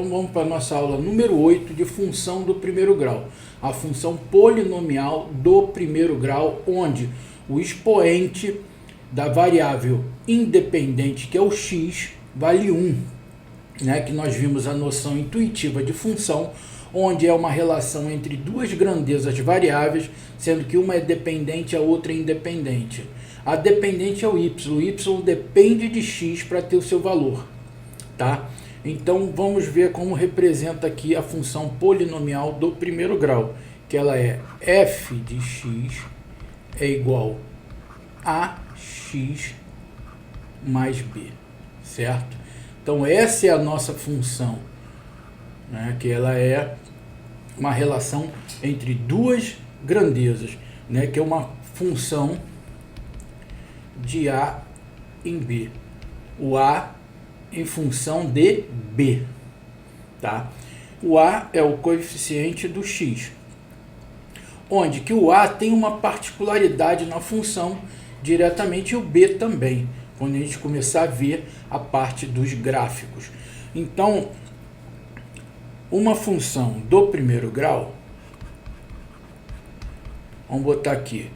Então vamos para a nossa aula número 8 de função do primeiro grau. A função polinomial do primeiro grau, onde o expoente da variável independente, que é o x, vale 1. Né? Que nós vimos a noção intuitiva de função, onde é uma relação entre duas grandezas variáveis, sendo que uma é dependente e a outra é independente. A dependente é o y depende de x para ter o seu valor. Tá? Então vamos ver como representa aqui a função polinomial do primeiro grau, que ela é f de x é igual a x mais b, certo? Então essa é a nossa função, né? Que ela é uma relação entre duas grandezas, né? Que é uma função de a em b, o a em função de b, tá? O a é o coeficiente do x, onde que o a tem uma particularidade na função diretamente e o b também, quando a gente começar a ver a parte dos gráficos. Então, uma função do primeiro grau, vamos botar aqui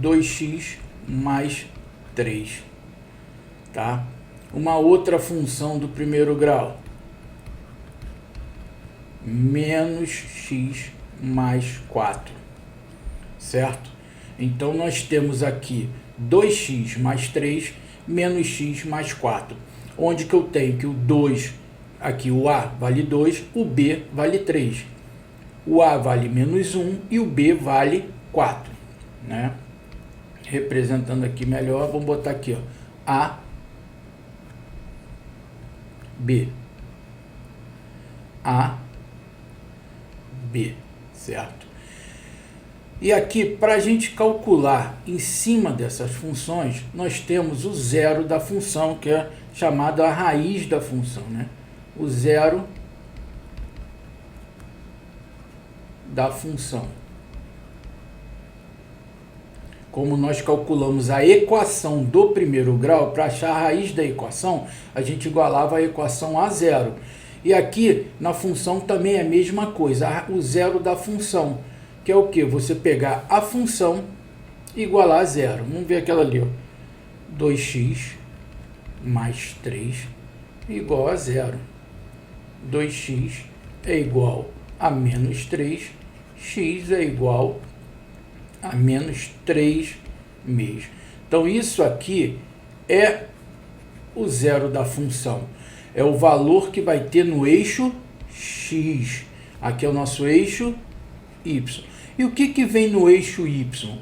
2x mais 3, tá? Uma outra função do primeiro grau, menos x mais 4, certo? Então nós temos aqui 2x mais 3 menos x mais 4, onde que eu tenho que o 2, aqui o a vale 2, o b vale 3, o a vale menos 1 e o b vale 4, né? Representando aqui melhor, vamos botar aqui, ó, a, b, a, b, certo? E aqui, para a gente calcular em cima dessas funções, nós temos o zero da função, que é chamado a raiz da função, né? O zero da função. Como nós calculamos a equação do primeiro grau, para achar a raiz da equação, a gente igualava a equação a zero. E aqui, na função, também é a mesma coisa, o zero da função, que é o que? Você pegar a função e igualar a zero. Vamos ver aquela ali, ó. 2x mais 3 igual a zero. 2x é igual a menos 3, x é igual a menos 3 meios. Então, isso aqui é o zero da função. É o valor que vai ter no eixo x. Aqui é o nosso eixo y. E o que vem no eixo y?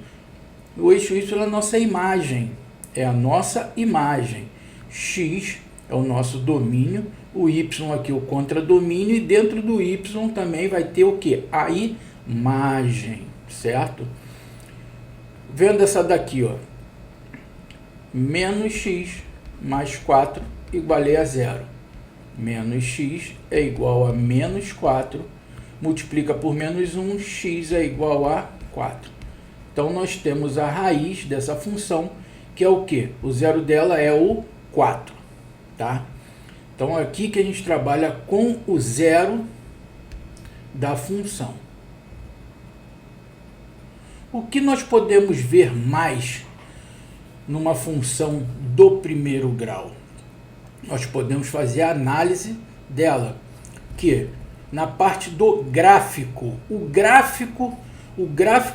O eixo y é a nossa imagem. É a nossa imagem. X é o nosso domínio. O y aqui é o contradomínio. E dentro do y também vai ter o que? A imagem. Certo? Vendo essa daqui, ó, menos x mais 4 igualei a zero. Menos x é igual a menos 4, multiplica por menos 1, x é igual a 4. Então, nós temos a raiz dessa função, que é o quê? O zero dela é o 4, tá? Então, é aqui que a gente trabalha com o zero da função. O que nós podemos ver mais numa função do primeiro grau? Nós podemos fazer a análise dela, que na parte do gráfico, o gráfico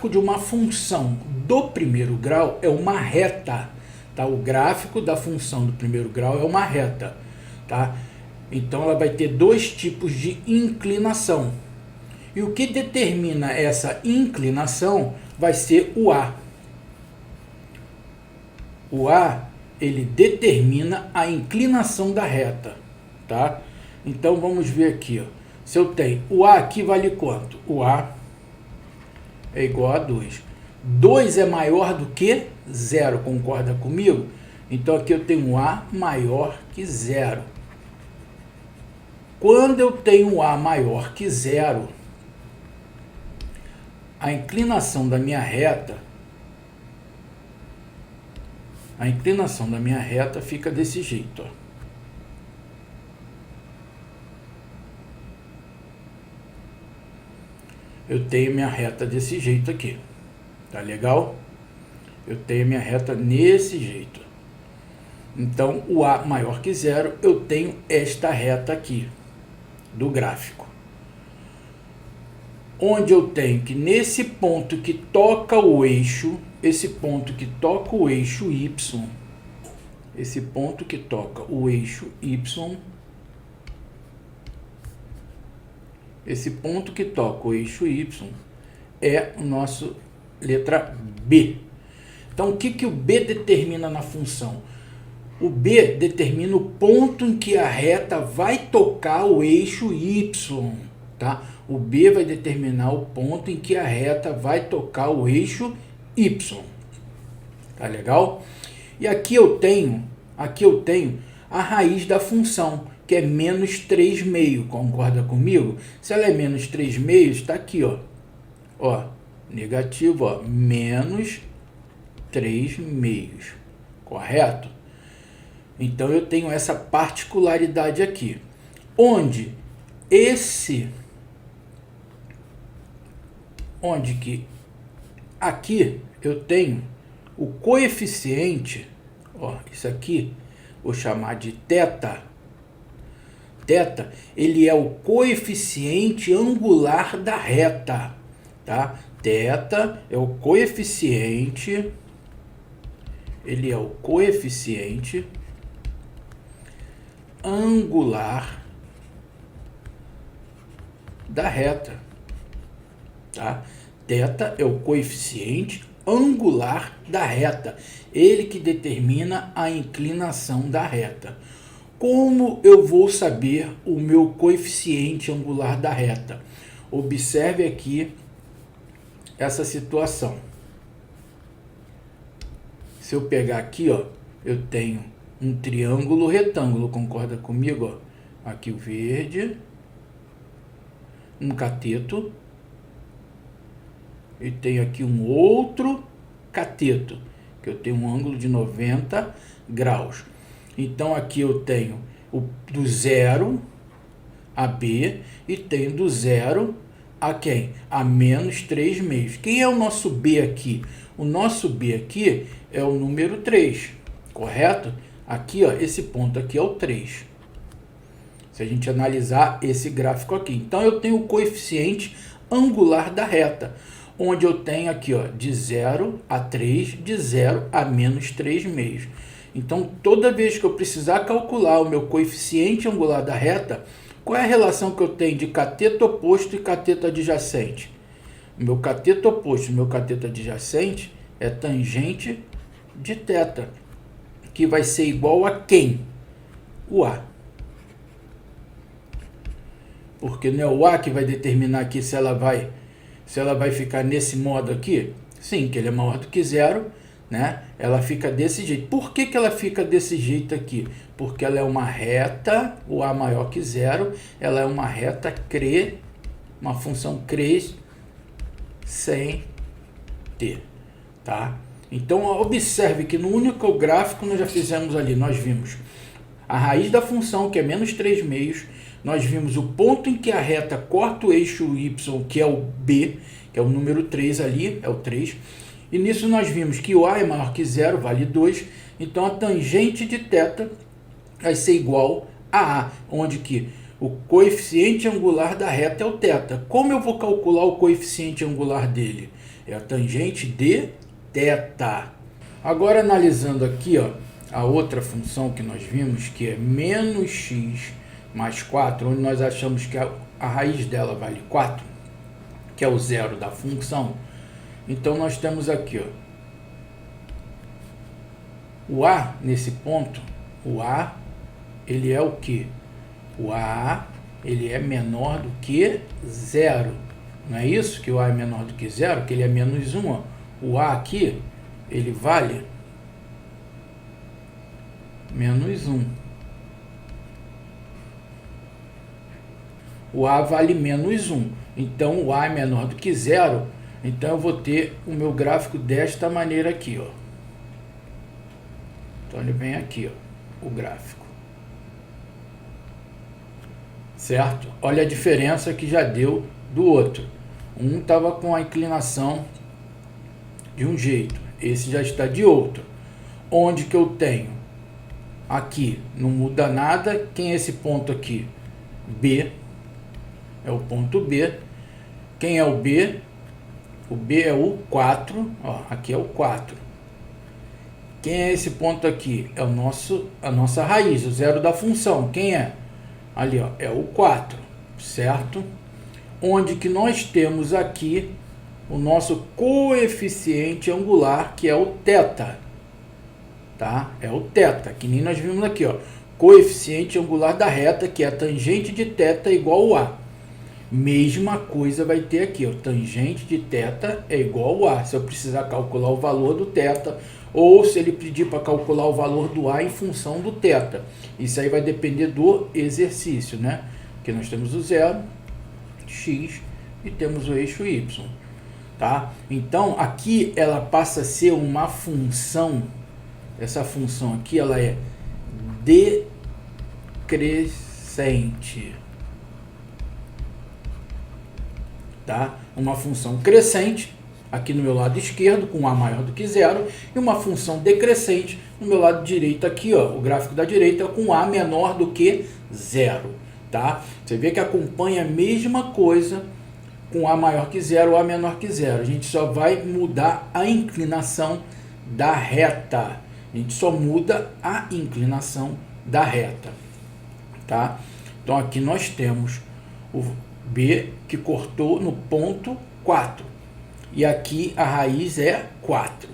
de uma função do primeiro grau é uma reta, tá? O gráfico da função do primeiro grau é uma reta, tá? Então ela vai ter dois tipos de inclinação. E o que determina essa inclinação vai ser o A. O A, ele determina a inclinação da reta, tá? Então, vamos ver aqui, ó. Se eu tenho o A aqui vale quanto? O A é igual a 2. 2 é maior do que 0, concorda comigo? Então, aqui eu tenho um A maior que 0. Quando eu tenho um A maior que 0, a inclinação da minha reta fica desse jeito, ó. eu tenho minha reta desse jeito aqui. Tá legal? Eu tenho minha reta nesse jeito. Então, o A maior que zero, eu tenho esta reta aqui do gráfico. Onde eu tenho que nesse ponto que toca o eixo, esse ponto que toca o eixo Y, esse ponto que toca o eixo Y, esse ponto que toca o eixo Y é o nosso letra B. Então, o que o B determina na função? O B determina o ponto em que a reta vai tocar o eixo Y, tá? O B vai determinar o ponto em que a reta vai tocar o eixo Y. Tá legal? E aqui eu tenho a raiz da função, que é menos 3/2. Concorda comigo? Se ela é menos 3/2, está aqui, ó. Ó, negativo, ó, menos 3/2. Correto? Então eu tenho essa particularidade aqui, onde que aqui eu tenho o coeficiente, ó, isso aqui vou chamar de θ. Θ, ele é o coeficiente angular da reta, tá? Θ é o coeficiente, ele é o coeficiente angular da reta, tá? Θ é o coeficiente angular da reta, ele que determina a inclinação da reta. Como eu vou saber o meu coeficiente angular da reta? Observe aqui essa situação. Se eu pegar aqui, ó, eu tenho um triângulo retângulo, concorda comigo? Ó? Aqui o verde, um cateto, e tenho aqui um outro cateto, que eu tenho um ângulo de 90 graus. Então aqui eu tenho do zero a B e tenho do zero a quem? A menos 3/2. Quem é o nosso B aqui? O nosso B aqui é o número 3, correto? Aqui, ó, esse ponto aqui é o 3. Se a gente analisar esse gráfico aqui. Então eu tenho o coeficiente angular da reta, onde eu tenho aqui, ó, de 0 a 3, de 0 a menos 3/2. Então, toda vez que eu precisar calcular o meu coeficiente angular da reta, qual é a relação que eu tenho de cateto oposto e cateto adjacente? O meu cateto oposto e o meu cateto adjacente é tangente de θ, que vai ser igual a quem? O A. Porque não é o A que vai determinar aqui se ela vai ficar nesse modo aqui? Sim, que ele é maior do que zero, né? Ela fica desse jeito. Por que ela fica desse jeito aqui? Porque ela é uma reta, o A maior que zero, ela é uma reta uma função crescente, tá? Então, observe que no único gráfico nós já fizemos ali, nós vimos a raiz da função, que é menos 3/2, nós vimos o ponto em que a reta corta o eixo Y, que é o B, que é o número 3 ali, é o 3, e nisso nós vimos que o A é maior que zero, vale 2, então a tangente de θ vai ser igual a A, onde que o coeficiente angular da reta é o θ. Como eu vou calcular o coeficiente angular dele? É a tangente de θ. Agora, analisando aqui, ó, a outra função que nós vimos, que é menos x mais 4, onde nós achamos que a raiz dela vale 4, que é o zero da função. Então, nós temos aqui, ó, o A, nesse ponto, o A, ele é o quê? O A, ele é menor do que zero. Não é isso? Que o A é menor do que zero, que ele é menos 1, ó. O A aqui, ele vale menos 1. O A vale menos 1. Então, o A é menor do que zero. Então, eu vou ter o meu gráfico desta maneira aqui, ó. Então, ele vem aqui, ó, o gráfico. Certo? Olha a diferença que já deu do outro. Um estava com a inclinação de um jeito, esse já está de outro. Onde que eu tenho? Aqui não muda nada. Quem é esse ponto aqui? B. É o ponto B. Quem é o B? O B é o 4. Ó, aqui é o 4. Quem é esse ponto aqui? É a nossa raiz, o zero da função. Quem é? Ali, ó, é o 4, certo? Onde que nós temos aqui o nosso coeficiente angular, que é o θ. Tá? É o θ, que nem nós vimos aqui, ó. Coeficiente angular da reta, que é a tangente de θ igual a. Mesma coisa vai ter aqui, ó. Tangente de θ é igual a. Se eu precisar calcular o valor do θ, ou se ele pedir para calcular o valor do A em função do θ. Isso aí vai depender do exercício, né? Porque nós temos o zero, x, e temos o eixo y. Tá? Então, aqui ela passa a ser uma função. Essa função aqui, ela é decrescente. Tá? Uma função crescente aqui no meu lado esquerdo, com A maior do que zero, e uma função decrescente no meu lado direito aqui, ó, o gráfico da direita, com A menor do que zero. Tá? Você vê que acompanha a mesma coisa com A maior que zero ou A menor que zero. A gente só vai mudar a inclinação da reta. A gente só muda a inclinação da reta. Tá? Então aqui nós temos o B que cortou no ponto 4. E aqui a raiz é 4.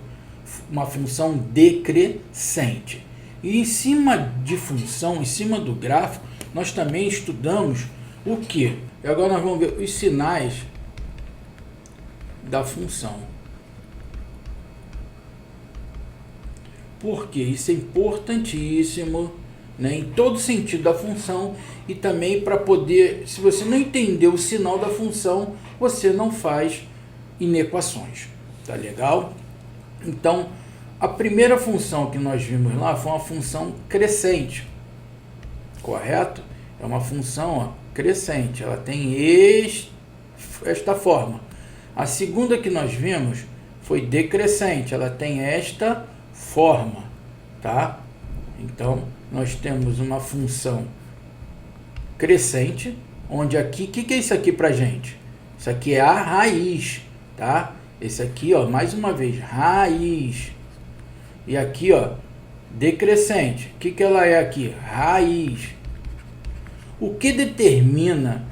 Uma função decrescente. E em cima de função, em cima do gráfico, nós também estudamos o que? E agora nós vamos ver os sinais da função. Porque isso é importantíssimo, né, em todo sentido da função, e também para poder, se você não entender o sinal da função, você não faz inequações. Tá legal? Então, a primeira função que nós vimos lá foi uma função crescente. Correto? É uma função, ó, crescente. Ela tem esta forma. A segunda que nós vimos foi decrescente. Ela tem esta forma. Tá? Então, nós temos uma função crescente, onde aqui, o que é isso aqui pra gente? Isso aqui é a raiz, tá? Esse aqui, ó, mais uma vez, raiz. E aqui, ó, decrescente. O que ela é aqui? Raiz. O que determina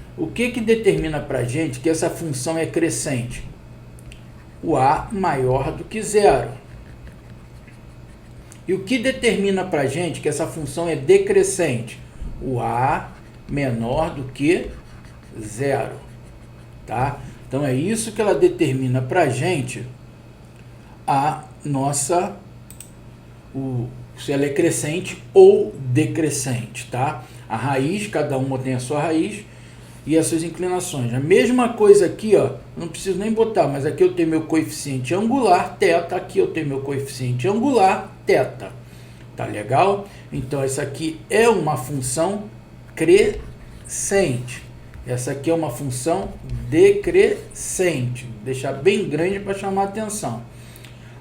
pra gente que essa função é crescente? O A maior do que zero. E o que determina pra gente que essa função é decrescente? O A menor do que zero. Tá? Então é isso que ela determina pra gente a nossa, se ela é crescente ou decrescente, tá? A raiz, cada uma tem a sua raiz e as suas inclinações. A mesma coisa aqui, ó, não preciso nem botar, mas aqui eu tenho meu coeficiente angular, θ, aqui eu tenho meu coeficiente angular, θ. Tá legal? Então essa aqui é uma função crescente. Essa aqui é uma função decrescente. Vou deixar bem grande para chamar a atenção.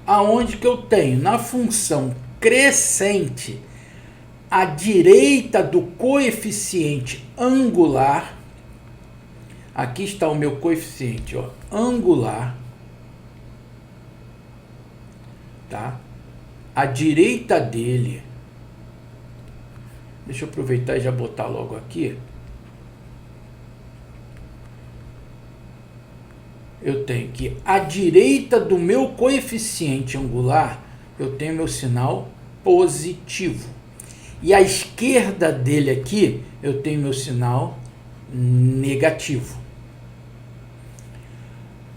Aonde que eu tenho? Na função crescente, à direita do coeficiente angular, aqui está o meu coeficiente, ó, angular, tá? À direita dele, deixa eu aproveitar e já botar logo aqui. Eu tenho que à direita do meu coeficiente angular, eu tenho meu sinal positivo. E à esquerda dele aqui, eu tenho meu sinal negativo.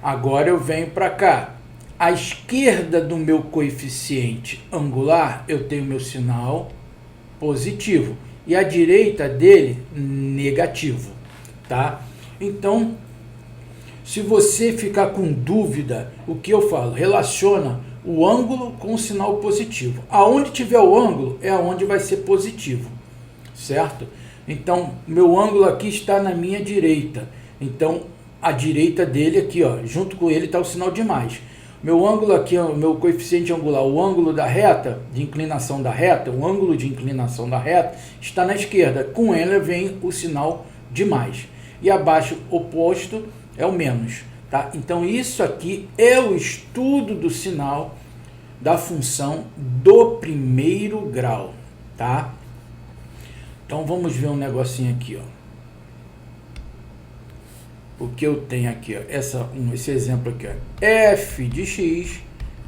Agora eu venho para cá. À esquerda do meu coeficiente angular, eu tenho meu sinal positivo. E à direita dele, negativo. Tá? Então, se você ficar com dúvida, o que eu falo? Relaciona o ângulo com o sinal positivo. Aonde tiver o ângulo, é aonde vai ser positivo. Certo? Então, meu ângulo aqui está na minha direita. Então, à direita dele aqui, ó, junto com ele está o sinal de mais. Meu ângulo aqui, o meu coeficiente angular, o ângulo da reta, de inclinação da reta, o ângulo de inclinação da reta está na esquerda. Com ele vem o sinal de mais. E abaixo, oposto, é o menos. Tá? Então, isso aqui é o estudo do sinal da função do primeiro grau. Tá? Então, vamos ver um negocinho aqui, ó. O que eu tenho aqui, ó, esse exemplo aqui, ó, f de x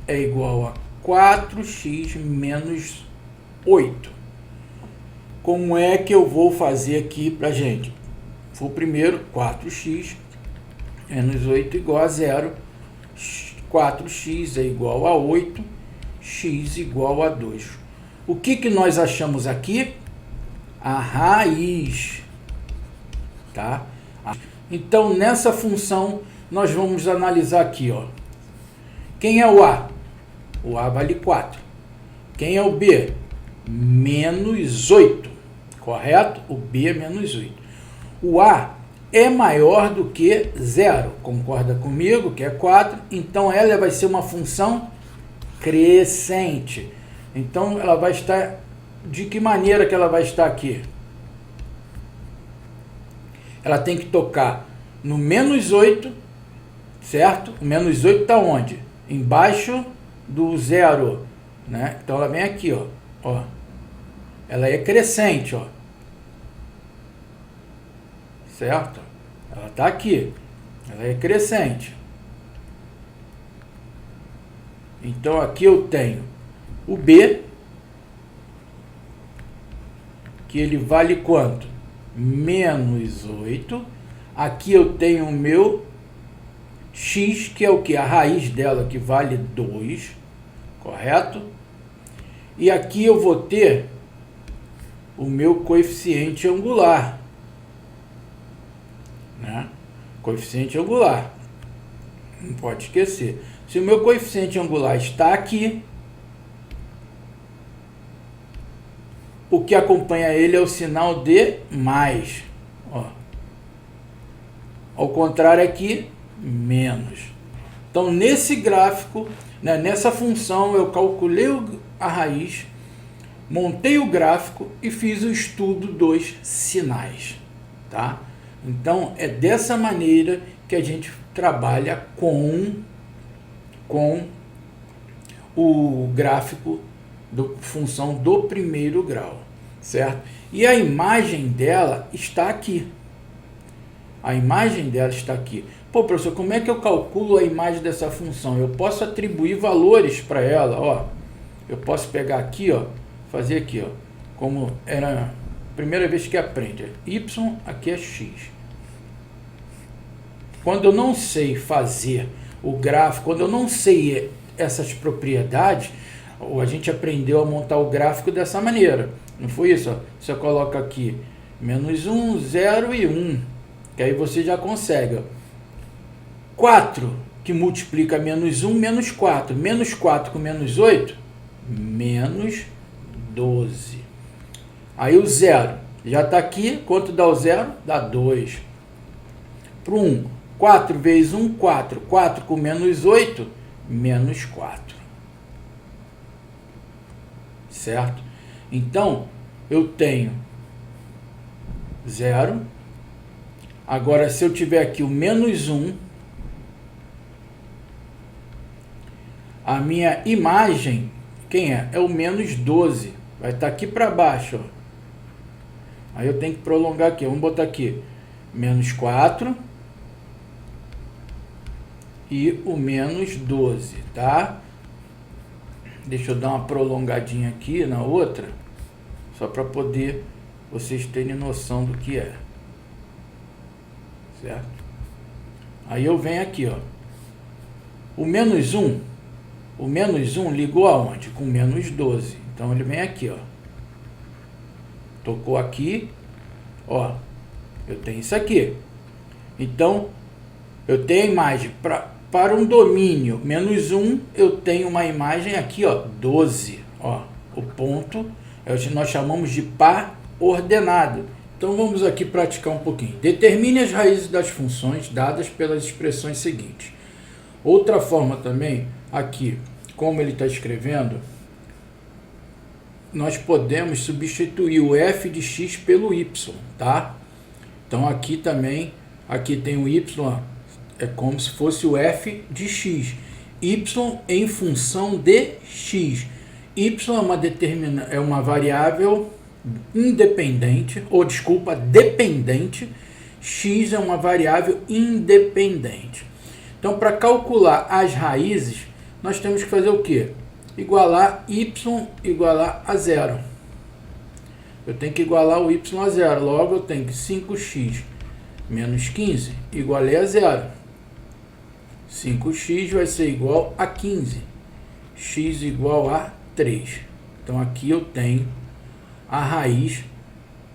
é igual a 4x menos 8. Como é que eu vou fazer aqui pra gente? Vou primeiro, 4x menos 8 igual a 0, 4x é igual a 8, x igual a 2. O que nós achamos aqui? A raiz, tá? Então, nessa função, nós vamos analisar aqui, ó. Quem é o A? O A vale 4. Quem é o B? Menos 8. Correto? O B é menos 8. O A é maior do que 0. Concorda comigo que é 4? Então, ela vai ser uma função crescente. Então, ela vai estar... De que maneira que ela vai estar aqui? Ela tem que tocar no menos 8, certo? O menos 8 está onde? Embaixo do 0, né? Então, ela vem aqui, ó. Ela é crescente, ó. Certo? Ela está aqui. Ela é crescente. Então, aqui eu tenho o B, que ele vale quanto? Menos 8. Aqui eu tenho o meu x, que é o que? A raiz dela, que vale 2, correto? E aqui eu vou ter o meu coeficiente angular, né? Coeficiente angular, não pode esquecer. Se o meu coeficiente angular está aqui, o que acompanha ele é o sinal de mais. Ó. Ao contrário aqui, menos. Então, nesse gráfico, né, nessa função, eu calculei a raiz, montei o gráfico e fiz o estudo dos sinais. Tá? Então, é dessa maneira que a gente trabalha com o gráfico da função do primeiro grau, certo? E a imagem dela está aqui. A imagem dela está aqui. Pô, professor, como é que eu calculo a imagem dessa função? Eu posso atribuir valores para ela, ó. Eu posso pegar aqui, ó, fazer aqui, ó, como era a primeira vez que aprende. Y, aqui é x. Quando eu não sei fazer o gráfico, quando eu não sei essas propriedades, a gente aprendeu a montar o gráfico dessa maneira. Não foi isso? Ó? Você coloca aqui menos 1, 0 e 1. Que aí você já consegue. Ó. 4 que multiplica menos 1, menos 4. Menos 4 com menos 8, menos 12. Aí o 0 já está aqui. Quanto dá o 0? Dá 2. Para o 1, 4 vezes 1, 4. 4 com menos 8, menos 4. Certo? Então, eu tenho 0. Agora, se eu tiver aqui o menos 1, a minha imagem, quem é? É o menos 12. Vai estar aqui para baixo. Ó. Aí eu tenho que prolongar aqui. Vamos botar aqui menos 4 e o menos 12, tá? Deixa eu dar uma prolongadinha aqui na outra, só para poder vocês terem noção do que é. Certo? Aí eu venho aqui, ó. O menos 1 ligou aonde? Com menos 12. Então ele vem aqui, ó. Tocou aqui, ó. Eu tenho isso aqui. Então, eu tenho a imagem para um domínio menos 1, eu tenho uma imagem aqui, ó, 12. Ó, o ponto, nós chamamos de par ordenado, Então vamos aqui praticar um pouquinho. Determine as raízes das funções dadas pelas expressões seguintes. Outra forma também, aqui, como ele está escrevendo, nós podemos substituir o f de x pelo y, tá? Então aqui também, aqui tem o y, é como se fosse o f de x. Y em função de x. Y é uma variável independente, ou desculpa, dependente. X é uma variável independente. Então, para calcular as raízes, nós temos que fazer o quê? Igualar y igualar a zero. Eu tenho que igualar o y a zero. Logo, eu tenho que 5x menos 15 igualei a zero. 5x vai ser igual a 15. X igual a 3. Então, aqui eu tenho a raiz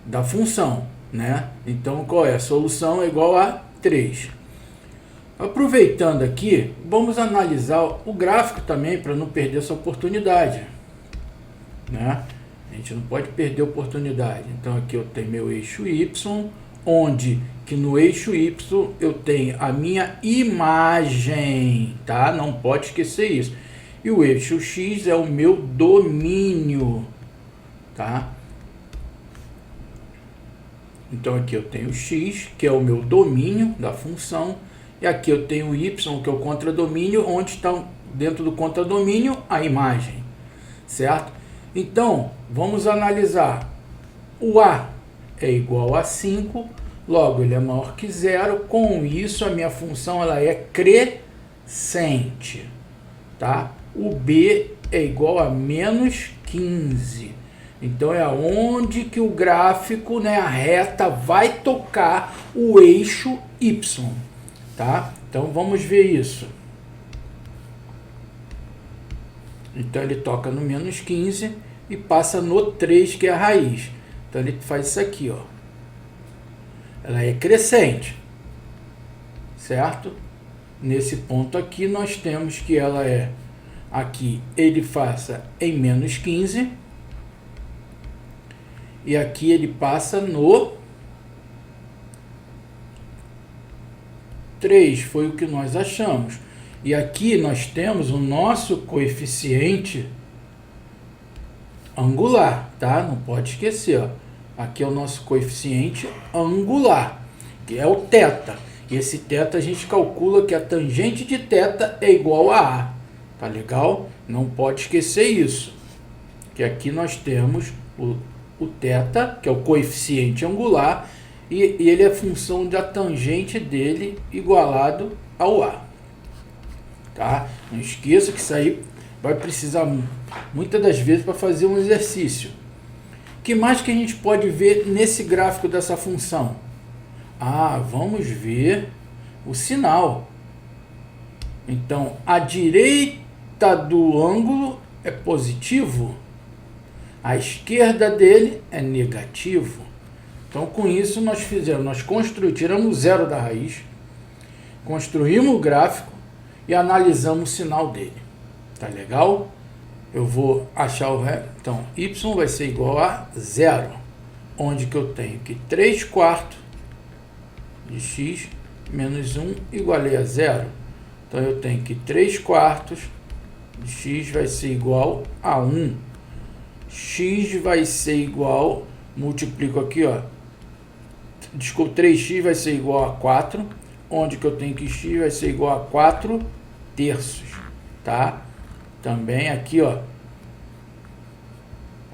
da função, né? Então, qual é? A solução é igual a 3. Aproveitando aqui, vamos analisar o gráfico também, para não perder essa oportunidade, né? A gente não pode perder a oportunidade. Então, aqui eu tenho meu eixo Y, onde que no eixo Y eu tenho a minha imagem, tá? Não pode esquecer isso. E o eixo X é o meu domínio, tá? Então, aqui eu tenho x, que é o meu domínio da função, e aqui eu tenho y, que é o contradomínio, onde está dentro do contradomínio a imagem, certo? Então, vamos analisar. O a é igual a 5, logo ele é maior que zero, com isso a minha função ela é crescente, tá? O b é igual a menos 15. Então, é onde que o gráfico, né, a reta, vai tocar o eixo Y, tá? Então, vamos ver isso. Então, ele toca no menos 15 e passa no 3, que é a raiz. Então, ele faz isso aqui, ó. Ela é crescente, certo? Nesse ponto aqui, nós temos que ela é, aqui, ele passa em menos 15. E aqui ele passa no 3, foi o que nós achamos. E aqui nós temos o nosso coeficiente angular, tá? Não pode esquecer, ó. Aqui é o nosso coeficiente angular, que é o θ. E esse θ a gente calcula que a tangente de θ é igual a A. Tá legal? Não pode esquecer isso. Que aqui nós temos o θ, que é o coeficiente angular, e ele é função da tangente dele igualado ao A. Tá? Não esqueça que isso aí vai precisar muitas das vezes para fazer um exercício. O que mais que a gente pode ver nesse gráfico dessa função? Vamos ver o sinal. Então, a direita do ângulo é positivo, a esquerda dele é negativo. Então, com isso, nós tiramos o zero da raiz, construímos o gráfico e analisamos o sinal dele. Tá legal? Eu vou achar o resto. Então, y vai ser igual a zero, onde que eu tenho que 3/4 de x menos 1 igualei a zero. Então, eu tenho que 3/4 de x vai ser igual a 1. X vai ser igual, multiplico aqui, ó, desculpa, 3x vai ser igual a 4, onde que eu tenho que x vai ser igual a 4 terços, tá? Também aqui, ó,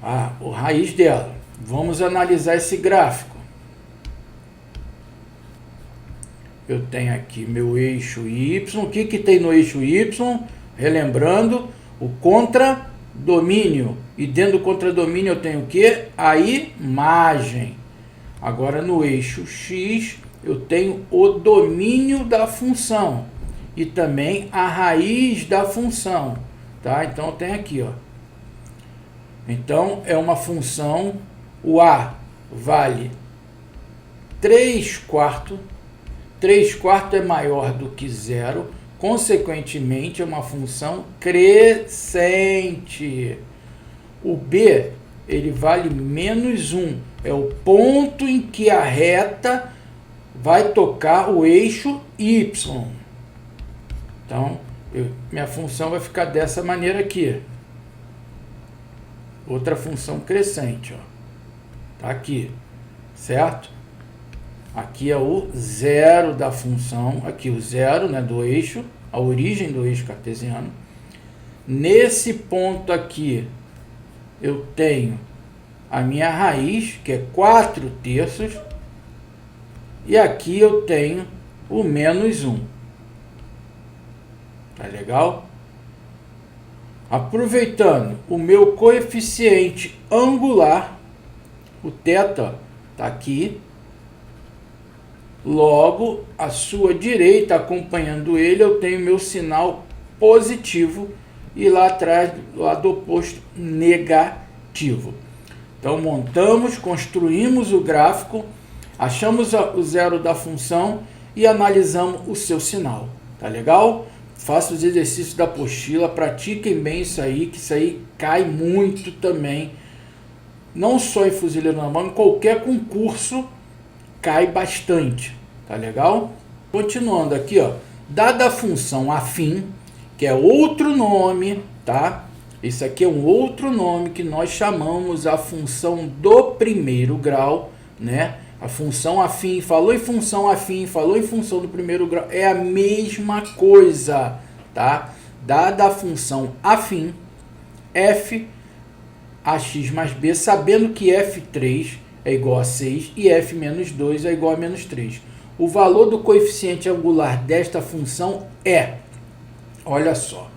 a raiz dela. Vamos analisar esse gráfico. Eu tenho aqui meu eixo Y. O que que tem no eixo Y? Relembrando, o contradomínio. E dentro do contradomínio eu tenho o quê? A imagem. Agora no eixo X eu tenho o domínio da função e também a raiz da função, tá? Então eu tenho aqui, ó. Então é uma função, o A vale 3/4. 3/4 é maior do que zero, consequentemente é uma função crescente. O B ele vale menos 1. É o ponto em que a reta vai tocar o eixo Y. Então, minha função vai ficar dessa maneira aqui. Outra função crescente, ó. Tá aqui, certo? Aqui é o zero da função, aqui o zero, né, do eixo, a origem do eixo cartesiano. Nesse ponto aqui, eu tenho a minha raiz, que é 4/3, e aqui eu tenho o menos 1. Tá legal? Aproveitando o meu coeficiente angular, o θ está aqui, logo à sua direita, acompanhando ele, eu tenho meu sinal positivo e lá atrás, do lado oposto, negativo. Então montamos, construímos o gráfico, achamos o zero da função e analisamos o seu sinal. Tá legal? Faça os exercícios da apostila, pratiquem bem isso aí, que isso aí cai muito também. Não só em fuzileiro normal, em qualquer concurso cai bastante. Tá legal? Continuando aqui, ó. Dada a função afim, que é outro nome, tá? Isso aqui é um outro nome que nós chamamos a função do primeiro grau, né? A função afim, falou em função afim, falou em função do primeiro grau, é a mesma coisa, tá? Dada a função afim, f ax mais b, sabendo que f3 é igual a 6 e f menos 2 é igual a menos 3. O valor do coeficiente angular desta função é, olha só,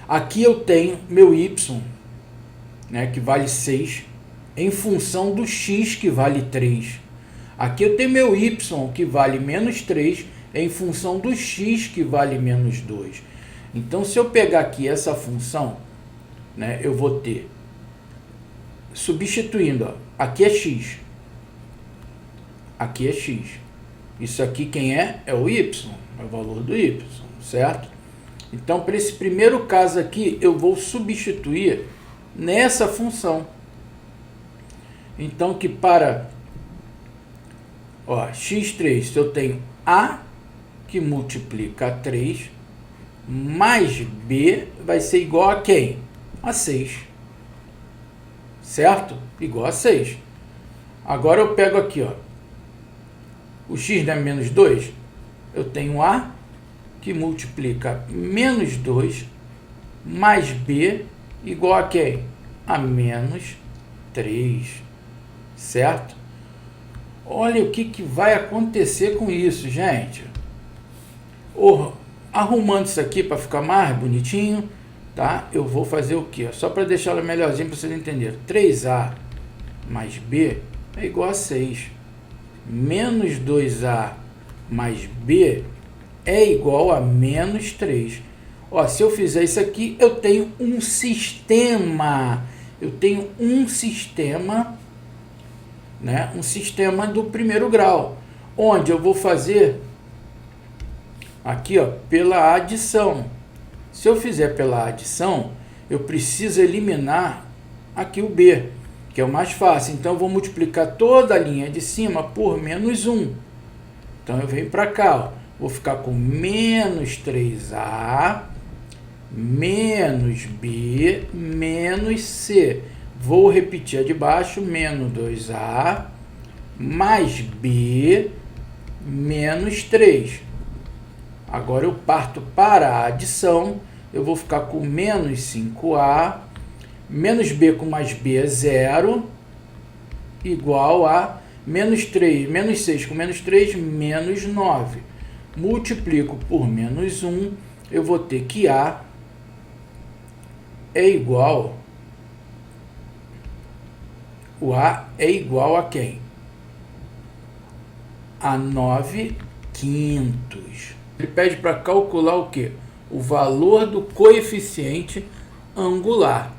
aqui eu tenho meu y, né, que vale 6, em função do x, que vale 3. Aqui eu tenho meu y, que vale menos 3, em função do x, que vale menos 2. Então, se eu pegar aqui essa função, né, eu vou ter, substituindo, ó, aqui é x, aqui é x. Isso aqui quem é? É o y, é o valor do y, certo? Então, para esse primeiro caso aqui, eu vou substituir nessa função. Então, que para... Ó, x3, eu tenho A que multiplica a 3, mais B vai ser igual a quem? A 6. Certo? Igual a 6. Agora eu pego aqui, ó. O x não é menos 2? Eu tenho A que multiplica menos 2, mais B igual a quem? A menos 3. Certo? Olha o que vai acontecer com isso, gente. Arrumando isso aqui para ficar mais bonitinho, tá? Eu vou fazer o quê? Só para deixar ela melhorzinho para vocês entenderem. 3A mais B é igual a 6. Menos 2A mais B é igual a menos 3. Ó, se eu fizer isso aqui, eu tenho um sistema. Eu tenho um sistema... né, um sistema do primeiro grau, onde eu vou fazer aqui, ó, pela adição. Se eu fizer pela adição, eu preciso eliminar aqui o B, que é o mais fácil. Então, eu vou multiplicar toda a linha de cima por menos 1. Então, eu venho para cá, ó, vou ficar com menos 3A, menos B, menos C. Vou repetir a de baixo, menos 2A, mais B, menos 3. Agora eu parto para a adição, eu vou ficar com menos 5A, menos B com mais B é 0, igual a menos 3, menos 6 com menos 3, menos 9. Multiplico por menos 1, eu vou ter que A é igual... O A é igual a quem? A 9/5. Ele pede para calcular o quê? O valor do coeficiente angular.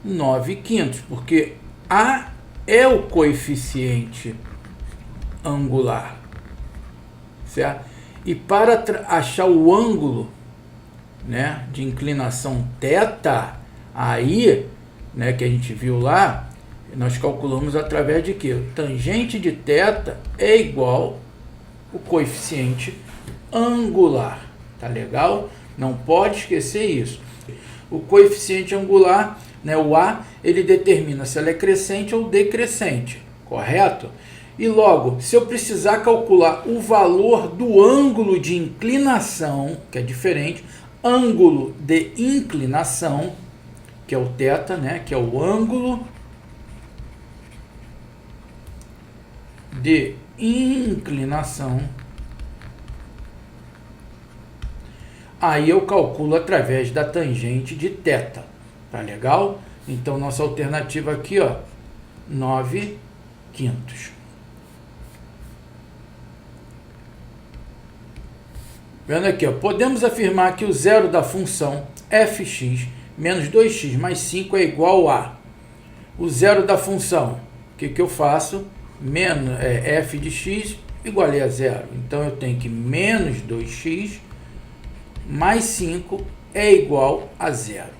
9/5, porque A é o coeficiente angular. Certo? E para achar o ângulo, né, de inclinação θ, aí... né, que a gente viu lá, nós calculamos através de quê? Tangente de θ é igual o coeficiente angular. Tá legal? Não pode esquecer isso. O coeficiente angular, né, o A, ele determina se ela é crescente ou decrescente, correto? E logo, se eu precisar calcular o valor do ângulo de inclinação, que é diferente, ângulo de inclinação, que é o θ, né, que é o ângulo de inclinação, aí eu calculo através da tangente de θ. Tá legal? Então, nossa alternativa aqui, ó, 9/5. Vendo aqui, ó, podemos afirmar que o zero da função fx menos 2x mais 5 é igual a o zero da função. O que eu faço? Menos f de x igual a zero. Então, eu tenho que menos 2x mais 5 é igual a zero.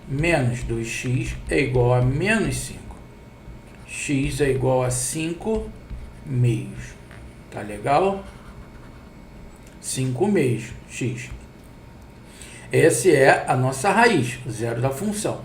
Menos 2x é igual a menos 5. X é igual a 5 meios. Tá legal? 5 meios, x. Essa é a nossa raiz, o zero da função.